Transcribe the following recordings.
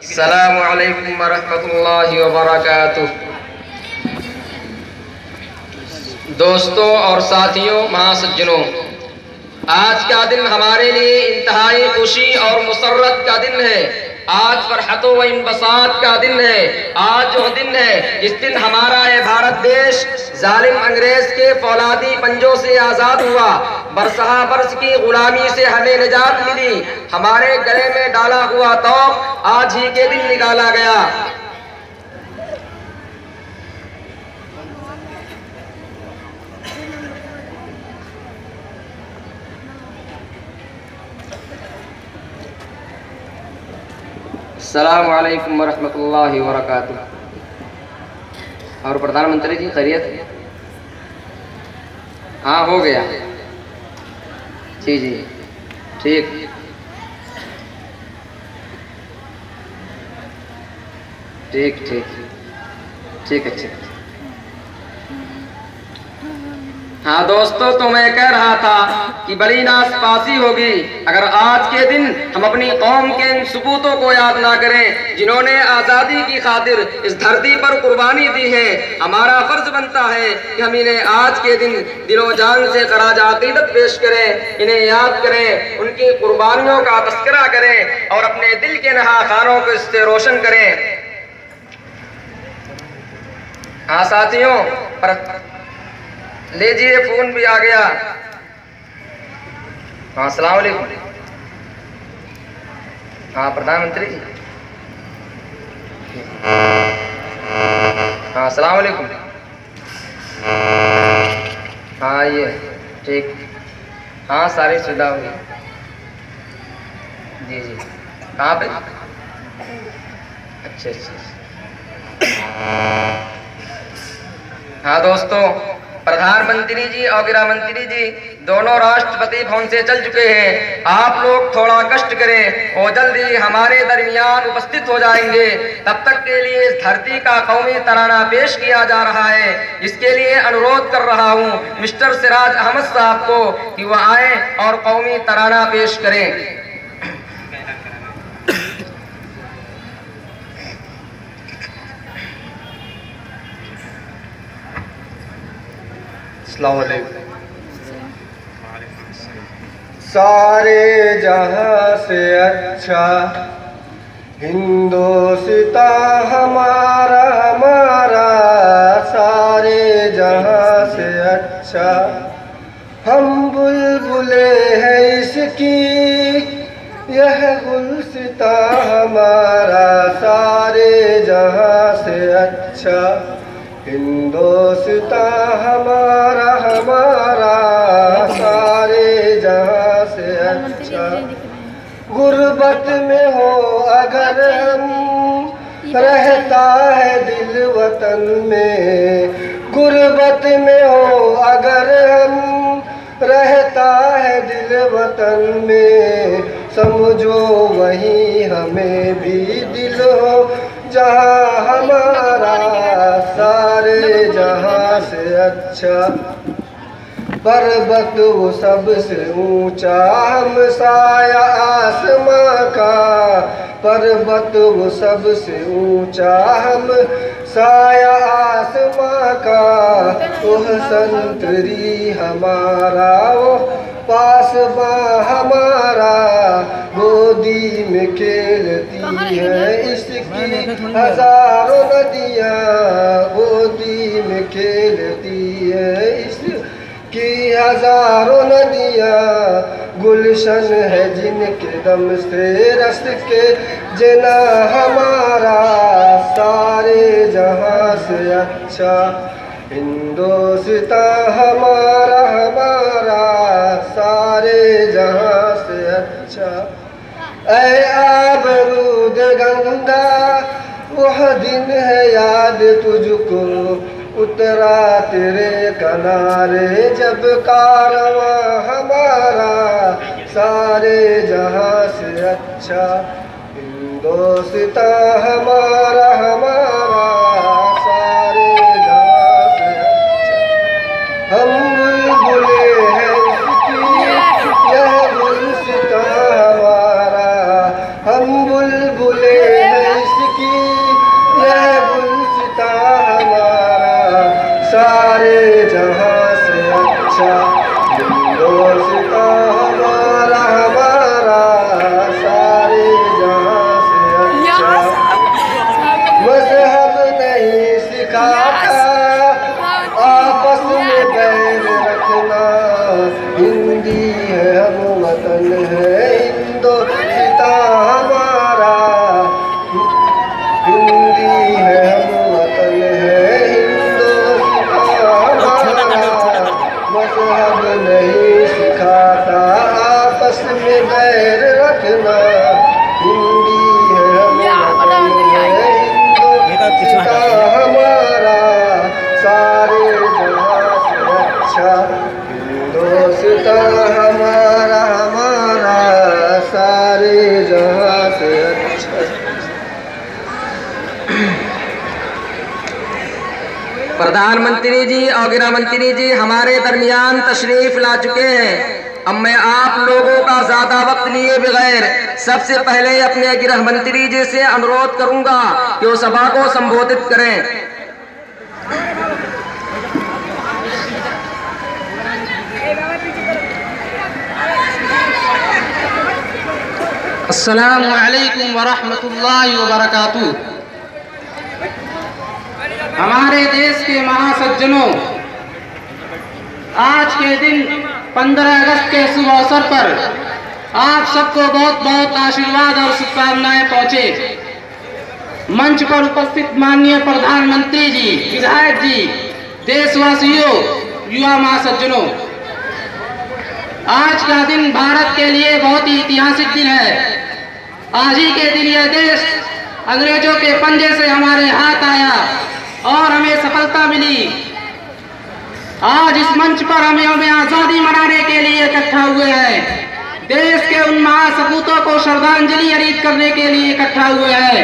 अस्सलामु अलैकुम वरहमतुल्लाहि वबरकातुह। दोस्तों और साथियों, महासज्जनों, आज का दिन हमारे लिए इंतहाई खुशी और मुसर्रत का दिन है। आज फरहत व इंबसात का दिन है। आज जो दिन है, इस दिन हमारा ये भारत देश जालिम अंग्रेज के फौलादी पंजों से आज़ाद हुआ। बरसहा बरस की गुलामी से हमें निजात मिली। हमारे गले में डाला हुआ तौक आज ही के दिन निकाला गया। अस्सलामु अलैकुम वरहमतुल्लाहि वबरकातुह। और प्रधानमंत्री जी खैरियत? हाँ, हो गया जी जी, ठीक ठीक ठीक ठीक है, ठीक। हाँ दोस्तों, तो मैं कह रहा था कि बड़ी नासपासी होगी अगर आज के दिन हम अपनी कौम के इन सपूतों को याद ना करें जिन्होंने आज़ादी की खातिर इस धरती पर कुर्बानी दी है। हमारा फर्ज बनता है कि हम इन्हें आज के दिन दिलो जान से खराज अकीदत पेश करें, इन्हें याद करें, उनकी कुर्बानियों का तस्करा करें और अपने दिल के नहा खानों को इससे रोशन करें। हाँ साथियों, लीजिए, फोन भी आ गया। हाँ, अस्सलाम वालेकुम। हाँ प्रधानमंत्री जी। हाँ अस्सलाम वालेकुम। हाँ ये ठीक। हाँ सारी सुविधा होगी जी जी। कहाँ पे? अच्छा अच्छा। हाँ दोस्तों, प्रधानमंत्री जी और गृह मंत्री जी दोनों राष्ट्रपति भवन से चल चुके हैं। आप लोग थोड़ा कष्ट करें, वो जल्दी हमारे दरमियान उपस्थित हो जाएंगे। तब तक के लिए इस धरती का कौमी तराना पेश किया जा रहा है। इसके लिए अनुरोध कर रहा हूँ मिस्टर सिराज अहमद साहब को कि वह आए और कौमी तराना पेश करें। सारे जहां से अच्छा हिंदोस्ता हमारा हमारा, सारे जहां से अच्छा हम बुलबुले हैं इसकी, यह गुलसिता हमारा, सारे जहां से अच्छा हिंदोस्ता हमारा हमारा, सारे जहां से अच्छा। गुर्बत में हो अगर हम, रहता है दिल वतन में, गुर्बत में हो अगर हम, रहता है दिल वतन में, समझो वहीं हमें भी दिल हो जहाँ हमारा, सारे जहाँ से अच्छा। पर्वत वो सबसे ऊंचा हम साया आसमां का, पर्वत वो सबसे ऊंचा हम साया आसमां का, वह संतरी हमारा वो पासबा हमारा, गोदी में खेलती है इसकी हजारों नदियाँ, गोदी में खेलती है इसकी हजारों नदियाँ, गुलशन है जिनके दम से रस के जना हमारा, सारे जहाँ से अच्छा हिंदोस्ता हमारा हमारा, सारे जहाँ से अच्छा। ऐ आबरूद गंगा वह दिन है याद तुझको, उतरा तेरे किनारे जब कारवां हमारा, सारे जहाँ से अच्छा हिंदोस्ता हमारा हमारा, सारे जहाँ से अच्छा। हम बुलबुले हैं इसकी, यह गुलसिता हमारा, हम बुलबुले हैं अच्छा, हिंदुस्तां हमारा हमारा सारे जहां से अच्छा। मजहब नहीं सिखाता आपस में बैर रखना, हिंदी है हम वतन है हिंदुस्तां हमारा, हिंदी है हम वतन है हिंदुस्तां हमारा। मजहब नहीं सिखाता आपस में बैर रखना, हिंदी है हम वतन है हिंदुस्तां हमारा सारे जहां से अच्छा, हिंदुस्तां हमारा हमारा सारे जहां से अच्छा। प्रधानमंत्री जी और गृह मंत्री जी हमारे दरमियान तशरीफ ला चुके हैं। अब मैं आप लोगों का ज्यादा वक्त लिए बगैर सबसे पहले अपने गृह मंत्री जी से अनुरोध करूंगा कि वो सभा को संबोधित करें। अस्सलामु अलैकुम वरहमतुल्लाहि वबरकातुहू। हमारे देश के महासज्जनों, आज के दिन 15 अगस्त के शुभ अवसर पर आप सबको बहुत बहुत आशीर्वाद और शुभकामनाएं पहुंचे। मंच पर उपस्थित माननीय प्रधानमंत्री जी, विधायक जी, देशवासियों, युवा महासज्जनों, आज का दिन भारत के लिए बहुत ही ऐतिहासिक दिन है। आज ही के दिन यह देश अंग्रेजों के पंजे से हमारे हाथ आया और हमें सफलता मिली। आज इस मंच पर हमें आजादी मनाने के लिए इकट्ठा हुए हैं। देश के उन महासपूतों को श्रद्धांजलि अर्पित करने के लिए इकट्ठा हुए हैं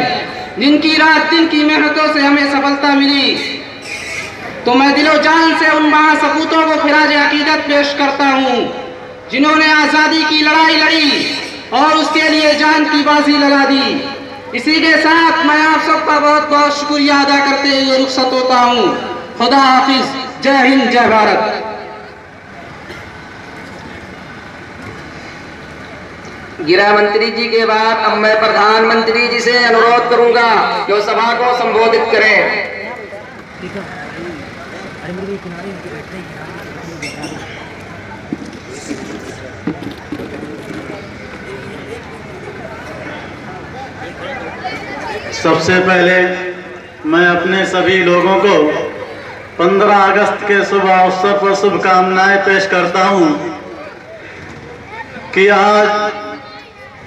जिनकी रात दिन की मेहनतों से हमें सफलता मिली। तो मैं दिलो जान से उन महासपूतों को खिराज अकीदत पेश करता हूँ जिन्होंने आजादी की लड़ाई लड़ी और उसके लिए जान की बाजी लगा दी। इसी के साथ मैं आप सबका बहुत बहुत शुक्रिया अदा करते हुए रुखसत होता हूँ। खुदा हाफिज, जय हिंद, जय भारत। गृह मंत्री जी के बाद अब मैं प्रधानमंत्री जी से अनुरोध करूंगा कि वो सभा को संबोधित करें। सबसे पहले मैं अपने सभी लोगों को 15 अगस्त के शुभ अवसर पर शुभकामनाएं पेश करता हूं कि आज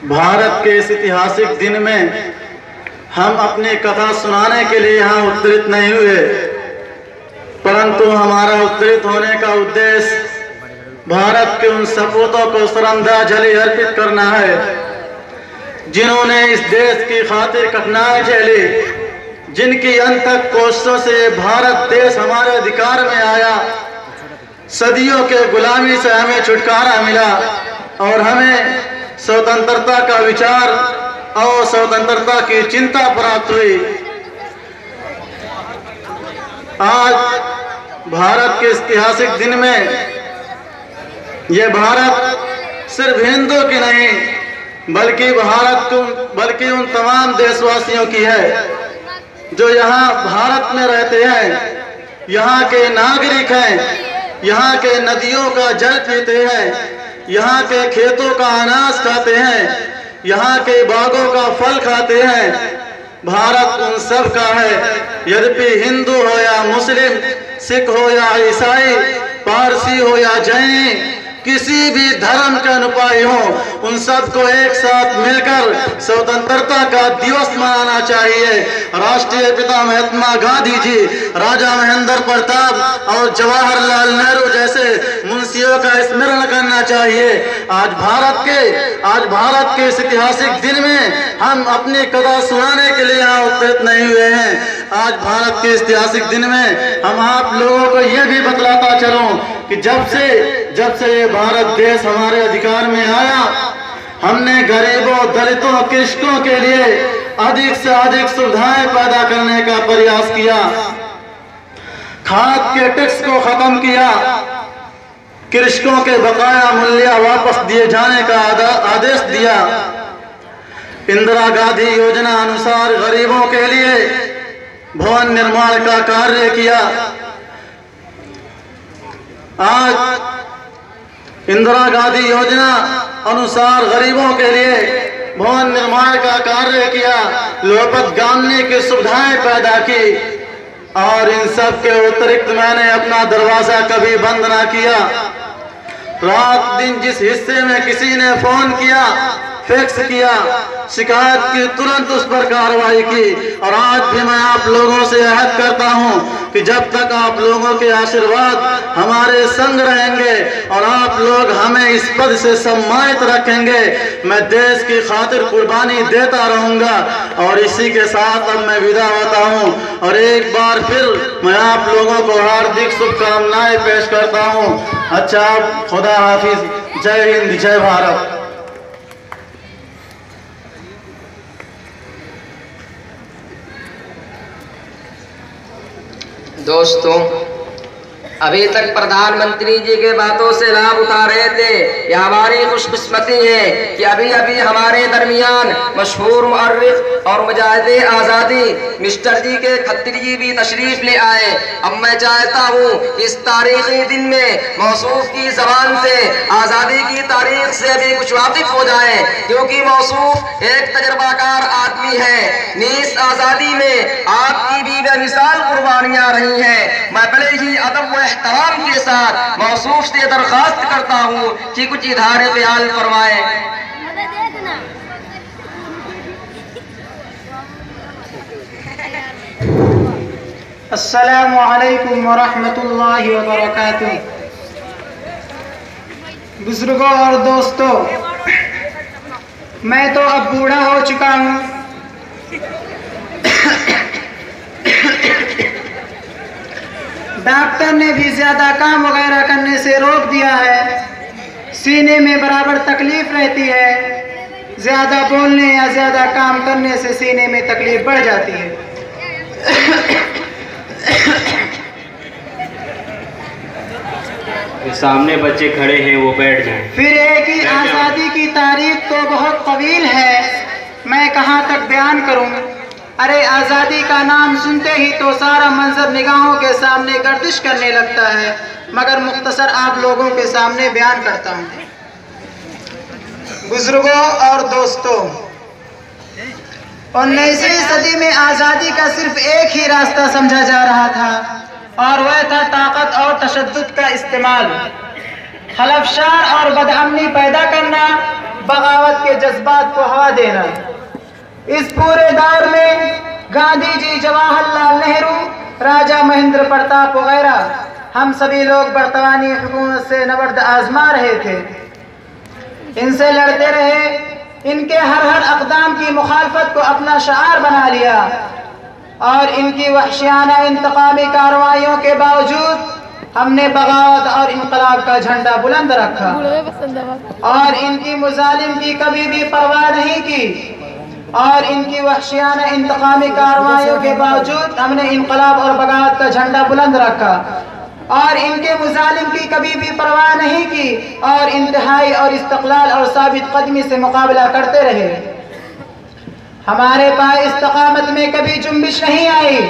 भारत के इस ऐतिहासिक दिन में हम अपनी कथा सुनाने के लिए यहाँ उत्तरित नहीं हुए, परंतु हमारा उत्तरित होने का उद्देश्य भारत के उन सपूतों को श्रद्धांजलि अर्पित करना है जिन्होंने इस देश की खातिर कठिनाई झेली, जिनकी अनथक कोशिशों से भारत देश हमारे अधिकार में आया। सदियों के गुलामी से हमें छुटकारा मिला और हमें स्वतंत्रता का विचार और स्वतंत्रता की चिंता प्राप्त हुई। आज भारत के ऐतिहासिक दिन में ये भारत सिर्फ हिंदू की नहीं बल्कि उन तमाम देशवासियों की है जो यहाँ भारत में रहते हैं, यहाँ के नागरिक हैं, यहाँ के नदियों का जल पीते हैं, यहाँ के खेतों का अनाज खाते हैं, यहाँ के बागों का फल खाते हैं। भारत उन सब का है। यद्यपि हिंदू हो या मुस्लिम, सिख हो या ईसाई, पारसी हो या जैन, किसी भी धर्म के अनुयायी हो, उन सबको एक साथ मिलकर स्वतंत्रता का दिवस मनाना चाहिए। राष्ट्रीय पिता महात्मा गांधी जी, राजा महेंद्र प्रताप और जवाहरलाल नेहरू जैसे मुंशियों का स्मरण करना चाहिए। आज भारत के इस ऐतिहासिक दिन में हम अपनी कथा सुनाने के लिए यहाँ उपस्थित नहीं हुए हैं। आज भारत के इस ऐतिहासिक दिन में हम आप लोगों को यह भी बतलाता चलूं कि जब से ये भारत देश हमारे अधिकार में आया, हमने गरीबों, दलितों, कृषकों के लिए अधिक से अधिक सुविधाएं पैदा करने का प्रयास किया। खाद के टैक्स को खत्म किया, कृषकों के बकाया मूल्य वापस दिए जाने का आदेश दिया। इंदिरा गांधी योजना अनुसार गरीबों के लिए भवन निर्माण का कार्य किया। आज इंदिरा गांधी योजना अनुसार गरीबों के लिए भवन निर्माण का कार्य किया, लोपत गामने की सुविधाएं पैदा की, और इन सब के अतिरिक्त मैंने अपना दरवाजा कभी बंद ना किया। रात दिन जिस हिस्से में किसी ने फोन किया, फैक्स किया, शिकायत की, तुरंत उस पर कार्रवाई की। और आज भी मैं आप लोगों से अहद करता हूं कि जब तक आप लोगों के आशीर्वाद हमारे संग रहेंगे और आप लोग हमें इस पद से सम्मानित रखेंगे, मैं देश की खातिर कुर्बानी देता रहूंगा। और इसी के साथ अब मैं विदा होता हूं और एक बार फिर मैं आप लोगों को हार्दिक शुभकामनाएं पेश करता हूं। अच्छा, खुदा हाफिज, जय हिंद, जय भारत। दोस्तों, अभी तक प्रधानमंत्री जी के बातों से लाभ उठा रहे थे। यह हमारी खुशकिस्मती है कि अभी अभी हमारे दरमियान मशहूर मुअर्रिख और मुजाहिदे आज़ादी मिस्टर जी के खत्री जी भी तशरीफ ले आए। अब मैं चाहता हूँ इस तारीखी दिन में मौसूफ की जबान से आज़ादी की तारीख से अभी कुछ वाकिफ हो जाए, क्योंकि मौसूफ एक तजर्बाकार आदमी है। नीस आज़ादी में आपकी भी बेमिसाल कुर्बानियाँ रही हैं। मैं बड़े ही अदब व एहतराम के साथ मौसूफ से दरखास्त करता हूँ कि कुछ इज़हार ख्याल फरमाएं। अस्सलामु अलैकुम व रहमतुल्लाहि व बरकातुहू। बुजुर्गों और दोस्तों, मैं तो अब बूढ़ा हो चुका हूँ। डॉक्टर ने भी ज्यादा काम वगैरह करने से रोक दिया है। सीने में बराबर तकलीफ रहती है। ज्यादा बोलने या ज्यादा काम करने से सीने में तकलीफ बढ़ जाती है। सामने बच्चे खड़े हैं, वो बैठ जाएं। फिर एक ही आज़ादी की तारीख तो बहुत तवील है, मैं कहाँ तक बयान करूँ। अरे आज़ादी का नाम सुनते ही तो सारा मंजर निगाहों के सामने गर्दिश करने लगता है, मगर मुख्तसर आप लोगों के सामने बयान करता हूँ। बुजुर्गों और दोस्तों, 19वीं सदी में आज़ादी का सिर्फ एक ही रास्ता समझा जा रहा था, और वह था ताकत और तशद्दुद का इस्तेमाल, खलफशार और बदअमनी पैदा करना, बगावत के जज्बात को हवा देना। इस पूरे दौर में गांधी जी, जवाहरलाल नेहरू, राजा महेंद्र प्रताप वगैरह हम सभी लोग बर्तानी हुकूमत से नबर्द आजमा रहे थे। इनसे लड़ते रहे, इनके हर अक़दाम की मुखालफत को अपना शआर बना लिया, और इनकी वहशियाना इंतकामी कार्रवाइयों के बावजूद हमने बगावत और इनकलाब का झंडा बुलंद रखा, और इनकी मुजालिम की कभी भी परवाह नहीं की, और इनकी वहशियाना इंतकामी कार्रवाइयों के बावजूद हमने इनकलाब और बगावत का झंडा बुलंद रखा, और इनके मुजालिम की कभी भी परवाह नहीं की, और इंतहाई और इस्तक़लाल और साबित कदमी से मुकाबला करते रहे। हमारे पास इस्तकामत में कभी जुम्बिश नहीं आई।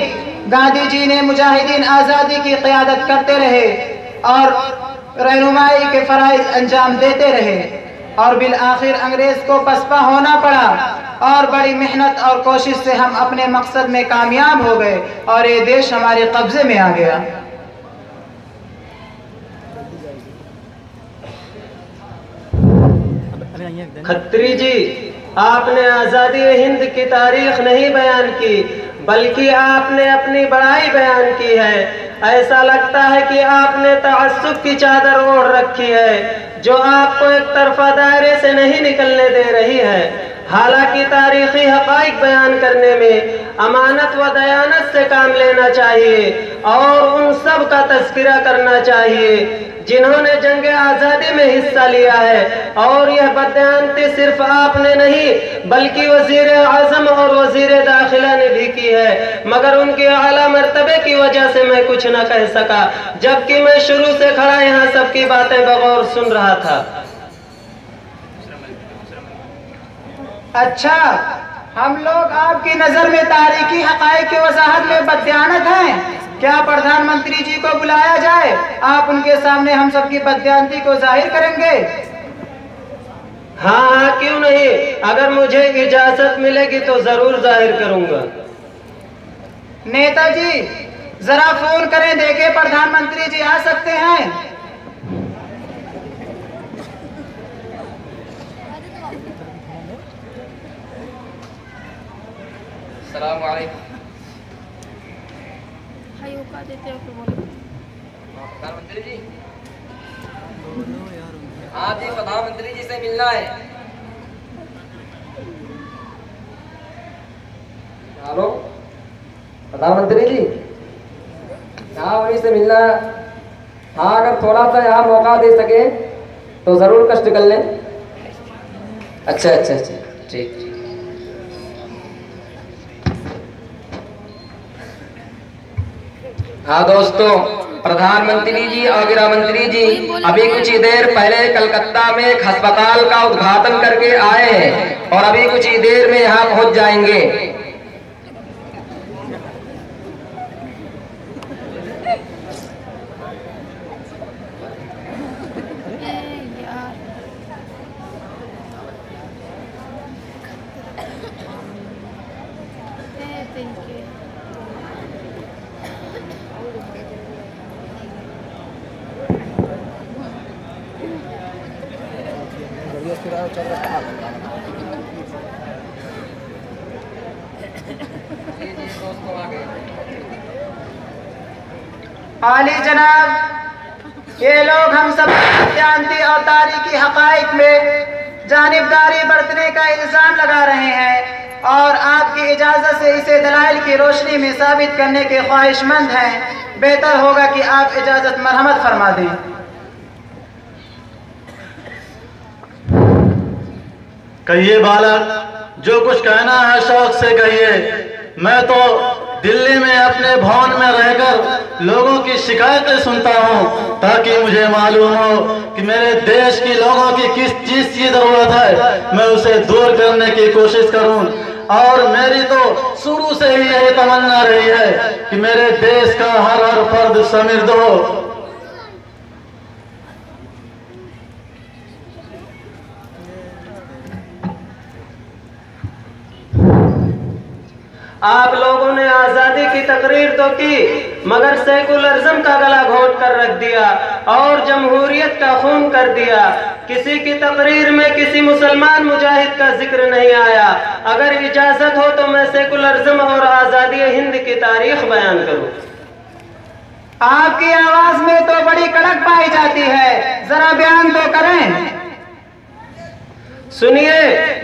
गांधी जी ने मुजाहिदीन आज़ादी की क़यादत करते रहे और रहनुमाई के फ़राइज़ अंजाम देते रहे, और बिल आखिर अंग्रेज़ को पसपा होना पड़ा, और बड़ी मेहनत और कोशिश से हम अपने मकसद में कामयाब हो गए, और ये देश हमारे कब्जे में आ गया। खत्री जी, आपने आज़ादी हिंद की तारीख नहीं बयान की, बल्कि आपने अपनी बड़ाई बयान की है। ऐसा लगता है कि आपने तअस्सुब की चादर ओढ़ रखी है, जो आपको एक तरफा दायरे से नहीं निकलने दे रही है। हालांकि तारीखी हक़ाइक़ बयान करने में अमानत व दयानत से काम लेना चाहिए, और उन सब का तज़किरा करना चाहिए जिन्होंने जंग आज़ादी में हिस्सा लिया है। और यह बदयानती सिर्फ आपने नहीं, बल्कि वज़ीर आज़म और वज़ीर दाखिला ने भी की है, मगर उनके आला मर्तबे की वजह से मैं कुछ न कह सका, जबकि मैं शुरू से खड़ा यहाँ सबकी बातें बगौर सुन रहा था। अच्छा, हम लोग आपकी नजर में तारीखी हकाइक की वजाहत में बददियानत हैं। क्या प्रधानमंत्री जी को बुलाया जाए? आप उनके सामने हम सबकी बददियानती को जाहिर करेंगे। हाँ हाँ, क्यों नहीं, अगर मुझे इजाजत मिलेगी तो जरूर जाहिर करूंगा। नेताजी, जरा फोन करें, देखे प्रधानमंत्री जी आ सकते हैं। अस्सलाम वालेकुम। प्रधानमंत्री जी, हाँ जी, प्रधानमंत्री जी से मिलना है। हेलो प्रधानमंत्री जी, हाँ उन्हीं से मिलना है। हाँ, अगर थोड़ा सा यहाँ मौका दे सके तो ज़रूर कष्ट कर लें। अच्छा अच्छा अच्छा, ठीक। हाँ दोस्तों, प्रधानमंत्री जी और गृह मंत्री जी अभी कुछ ही देर पहले कलकत्ता में एक अस्पताल का उद्घाटन करके आए हैं और अभी कुछ ही देर में यहाँ पहुँच जाएंगे। आली जनाब, ये लोग हम सब जानती और तारीखी हकाइक में जानिबदारी बरतने का इल्जाम लगा रहे हैं और आपकी इजाजत से इसे दलाइल की रोशनी में साबित करने के ख्वाहिशमंद हैं। बेहतर होगा कि आप इजाजत मरहमत फरमा दें। कहिए बालक, जो कुछ कहना है शौक से कहिए। मैं तो दिल्ली में अपने भवन में रहकर लोगों की शिकायतें सुनता हूँ ताकि मुझे मालूम हो कि मेरे देश के लोगों की किस चीज की जरूरत है, मैं उसे दूर करने की कोशिश करूँ। और मेरी तो शुरू से ही यही तमन्ना रही है कि मेरे देश का हर हर फर्द समृद्ध हो। आप लोगों ने आज़ादी की तकरीर तो की, मगर सेकुलरिज्म का गला घोट कर रख दिया और जमहूरियत का खून कर दिया। किसी की तकरीर में किसी मुसलमान मुजाहिद का जिक्र नहीं आया। अगर इजाजत हो तो मैं सेकुलरिज्म और आज़ादी हिंद की तारीख बयान करूं। आपकी आवाज में तो बड़ी कड़क पाई जाती है, जरा बयान तो करें। सुनिए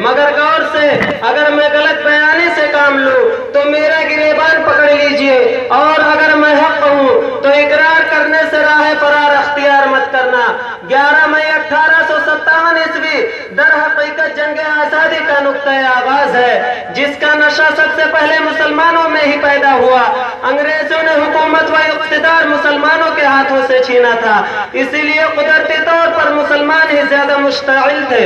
मगर गौर से, अगर मैं गलत बयानी से काम लूं तो मेरा गिरेबान पकड़ लीजिए, और अगर मैं हक हूं तो इकरार करने से राह फरार अख्तियार मत करना। 11 मई 1857 ईस्वी दर हकीकत जंग आजादी का नुक्ता आगाज है, जिसका नशा सबसे पहले मुसलमानों में ही पैदा हुआ। अंग्रेजों ने हुकूमत व इख्तिदार मुसलमानों के हाथों से छीना था, इसीलिए कुदरती तौर पर मुसलमान ही ज्यादा मुश्ताइल थे।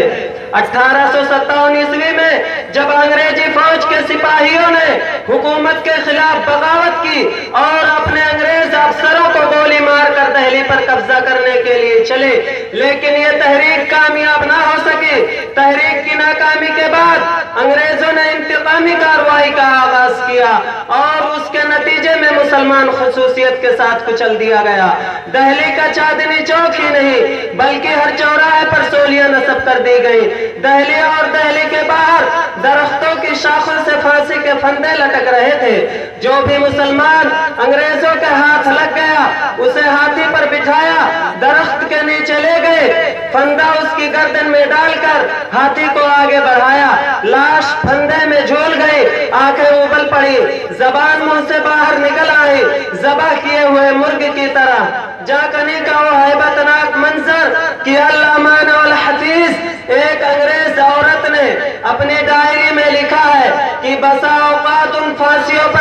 1857 ईस्वी में जब अंग्रेजी फौज के सिपाहियों ने हुकूमत के खिलाफ बगावत की और अपने अंग्रेज अफसरों को गोली मारकर दिल्ली पर कब्जा करने के लिए चले, लेकिन ये तहरीक कामयाब ना हो सकी। तहरीक की नाकामी के बाद अंग्रेजों ने इंतकामी कार्रवाई का आगाज किया और उसके नतीजे में मुसलमान खुसूसियत के साथ कुचल दिया गया। दिल्ली का चांदनी चौक ही नहीं बल्कि हर चौराहे पर सोलियां नस्ब कर दी गई। दिल्ली और दिल्ली के बाहर दरख्तों की शाखों से फांसी के फंदे लटक रहे थे। जो भी मुसलमान अंग्रेजों के हाथ लग गया उसे हाथी पर बिठाया, दरख्त के नीचे ले गए, फंदा उसकी गर्दन में डालकर हाथी को आगे बढ़ाया। लाश फंदे में झूल गई, आंखें उबल पड़ी, जबान मुंह से बाहर निकल आई, ज़बह किए हुए मुर्ग की तरह। जाकनी का वो हैबतनाक मंजर कि अल-अमान वल हफीज। एक अंग्रेज औरत ने अपनी डायरी में लिखा है कि बसा औकात उन फांसियों पर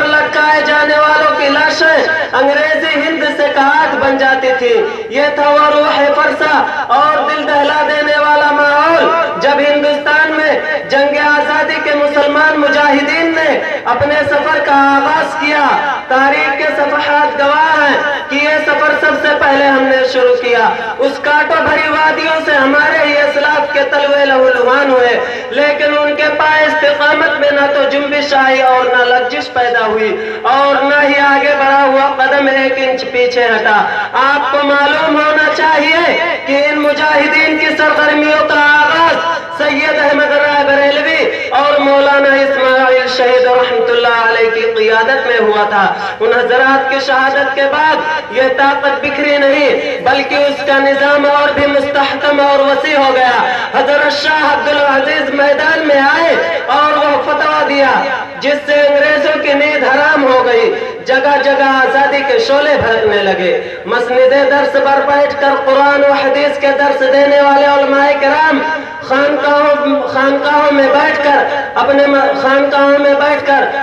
अंग्रेजी हिंद से काट बन जाती थी। ये था वो रूह फरसा और दिल दहला देने वाला माहौल जब हिंदुस्तान में जंग आजादी के मुसलमान मुजाहिदीन ने अपने सफर का आगाज किया। तारीख के सफहात गवाह हैं कि ये सफर सबसे पहले हमने शुरू किया। उस कांटों भरी वादियों से हमारे ही असलाफ के तलवे लहूलुहान हुए, लेकिन उनके पाए इस्तिकामत में न तो जुम्बिश आई और न लग्जिश पैदा हुई और न ही आगे बढ़ा हुआ कदम 1 इंच पीछे हटा। आपको मालूम होना चाहिए कि इन मुजाहिदीन की सरगर्मियों का आगाज सैयद अहमद राय बरेलवी और मौलाना इस्माइल शहीद रहमतुल्लाह अलैह की क़ियादत में हुआ था। उन हजरात की शहादत के बाद ये ताकत बिखरी नहीं बल्कि उसका निजाम और भी मुस्तहकम और वसी हो गया। हजरत शाह अब्दुल अजीज मैदान में आए और वो फतवा दिया जिससे अंग्रेजों की नींद हराम हो गई। जगह जगह आजादी के शोले भरने लगे। मसनिदे दर्स पर बैठकर कुरान और हदीस के दर्स देने वाले उलमाए किराम खानकाहों में बैठकर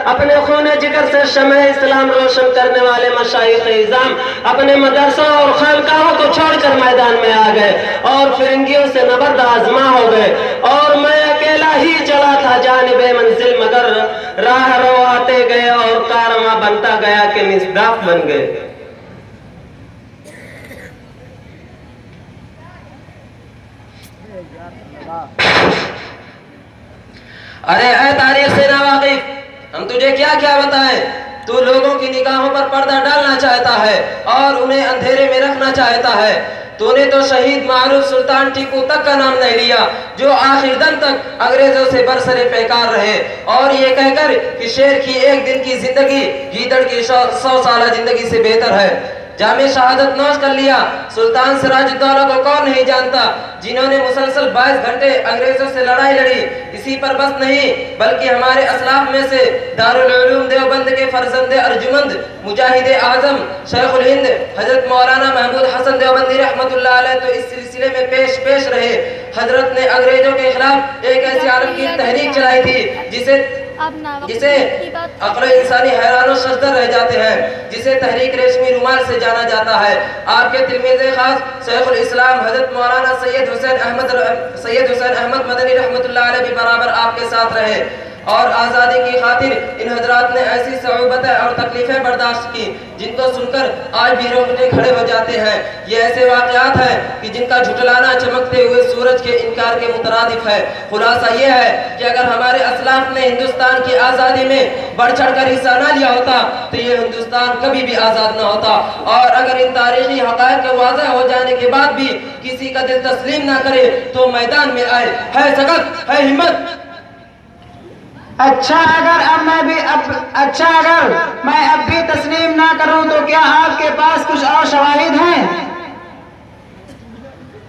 अपने खूने जिगर से शमए इस्लाम रोशन करने वाले मशाइख इज़ाम अपने मदरसों और खानकाहों को छोड़कर मैदान में आ गए और फिरंगियों से नबर्द आजमा हो गए और मैं अकेला ही चला था जानिबे मंजिल, मगर राह रो आते गए और कारवां बनता गया कि मिसदाक बन गए। अरे है तारीख से ना वाकिफ, हम तुझे क्या क्या बताएं। तू लोगों की निगाहों पर पर्दा डालना चाहता है और उन्हें अंधेरे में रखना चाहता है। तूने तो शहीद मारूफ सुल्तान टीपू तक का नाम नहीं लिया जो आखिर दम तक अंग्रेजों से बरसरे पैकार रहे और ये कहकर कि शेर की एक दिन की जिंदगी गीदड़ की 100 साल जिंदगी से बेहतर है। जामे शहादत नौश कर लिया। सुल्तान सिराजुद्दौला को कौन नहीं जानता जिन्होंने मुसलसल 22 घंटे अंग्रेजों से लड़ाई लड़ी। इसी पर बस नहीं बल्कि हमारे असलाफ में से दारुल उलूम देवबंद के फरजंदे अर्जुमंद मुजाहिद आजम शेखुल हिंद हजरत मौलाना महमूद हसन देवबंदी रहमतुल्लाह अलैह तो इस सिलसिले में पेश रहे। हजरत ने अंग्रेजों के खिलाफ एक ऐसी आलमगीर तहरीक चलाई थी जिसे अक्ल इंसानी हैरान और शर्मदर रह जाते हैं, जिसे तहरीक रेशमी रुमाल से जाना जाता है। आपके तिलमीज़े खास शेखुल इस्लाम हजरत मौलाना सैयद हुसैन अहमद मदनी रहमतुल्लाह अलैह भी बराबर आपके साथ रहे और आज़ादी की खातिर इन हजरात ने ऐसी सऊबतें और तकलीफें बर्दाश्त की जिनको सुनकर आज भी रोंगटे खड़े हो जाते हैं। ये ऐसे वाक़यात हैं कि जिनका झुटलाना चमकते हुए सूरज के इनकार के मुतरादिफ है। खुलासा ये है कि अगर हमारे असलाफ ने हिंदुस्तान की आज़ादी में बढ़ चढ़ कर हिस्सा न लिया होता तो ये हिंदुस्तान कभी भी आज़ाद न होता। और अगर इन तारीखी हक़ाइक़ के वाज़ह हो जाने के बाद भी किसी का दिल तस्लीम ना करे तो मैदान में आए। है सकत, है हिम्मत। अच्छा अगर मैं अब भी तस्लीम ना करूं तो क्या आपके पास कुछ और शवाहिद हैं?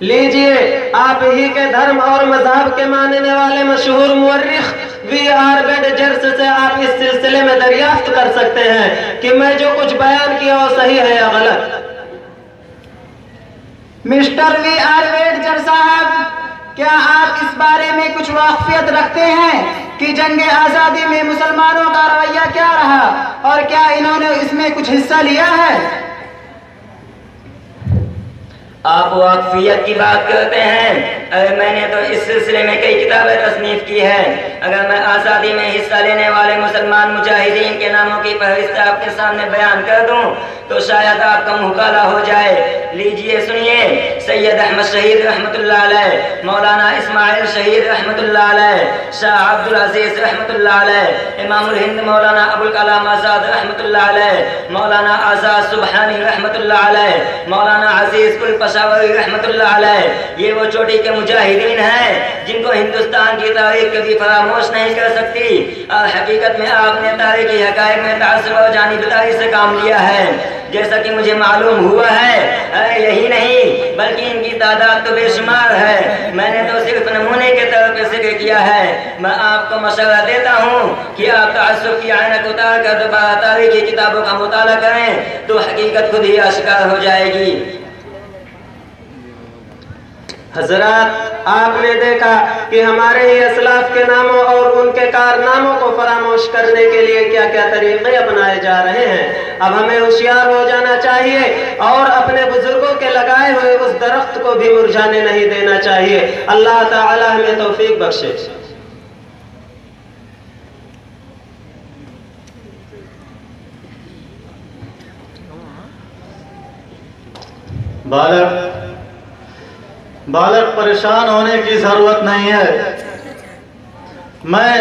लीजिए, आप ही के धर्म और मजहब के मानने वाले मशहूर मुअर्रिख V.R. बेडजर्स से आप इस सिलसिले में दरियाफ्त कर सकते हैं कि मैं जो कुछ बयान किया वो सही है या गलत। Mister V.R. बेडजर साहब, क्या आप इस बारे में कुछ वाक़फियत रखते हैं कि जंग आज़ादी में मुसलमानों का रवैया क्या रहा और क्या इन्होंने इसमें कुछ हिस्सा लिया है? आप वाक़फियत की बात करते हैं। मैंने तो इस सिलसिले में कई किताबें तसनीफ की है। अगर मैं आज़ादी में हिस्सा लेने वाले मुसलमान मुजाहिदीन के नामों की फहरिस्त आपके सामने बयान कर दूं तो शायद आपका मुँह काला हो जाए। लीजिए सुनिए। सैयद अहमद शहीद रहमतुल्लाह अलैह, मौलाना इस्माइल शहीद रहमतुल्लाह अलैह, शाह अब्दुल अजीज रहमतुल्लाह अलैह, इमामुल हिंद मौलाना अबुल कलाम आज़ाद रहमतुल्लाह अलैह, मौलाना आज़ाद सुबहानी रहमतुल्लाह अलैह, मौलाना अजीज कुल पशावरी रहमतुल्लाह अलैह, ये वो चोटी के मुजाहिदीन हैं जिनको हिंदुस्तान की तारीख कभी फरामोश नहीं कर सकती। और हकीकत में आपने तारीखी हक़ाइक़ में तासुब और जानिबदारी से काम लिया है। जैसा कि मुझे मालूम हुआ है, यही नहीं बल्कि इनकी तादाद तो बेशुमार है। मैंने तो सिर्फ नमूने के तौर पर जिक्र किया है। मैं आपको मशवरा देता हूँ कि आप तासुब की ऐनक उतार कर दोबारा तारीखी किताबों का मुताला करें तो हकीकत खुद ही आश्कार हो जाएगी। हजरात, आपने देखा कि हमारे ही असलाफ के नामों और उनके कारनामों को फरामोश करने के लिए क्या क्या तरीके अपनाए जा रहे हैं। अब हमें होशियार हो जाना चाहिए और अपने बुजुर्गों के लगाए हुए उस दरख्त को भी मुरझाने नहीं देना चाहिए। अल्लाह ताला हमें तौफीक बख्शे। बालक परेशान होने की जरूरत नहीं है। मैं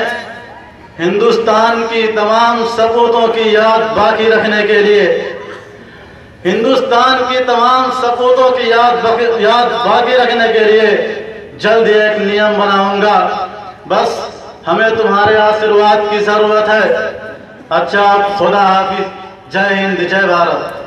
हिंदुस्तान की तमाम सपूतों की याद बाकी रखने के लिए, हिंदुस्तान की तमाम सपूतों की याद बाकी रखने के लिए जल्द एक नियम बनाऊंगा। बस हमें तुम्हारे आशीर्वाद की जरूरत है। अच्छा, खुदा हाफिज। जय हिंद, जय भारत।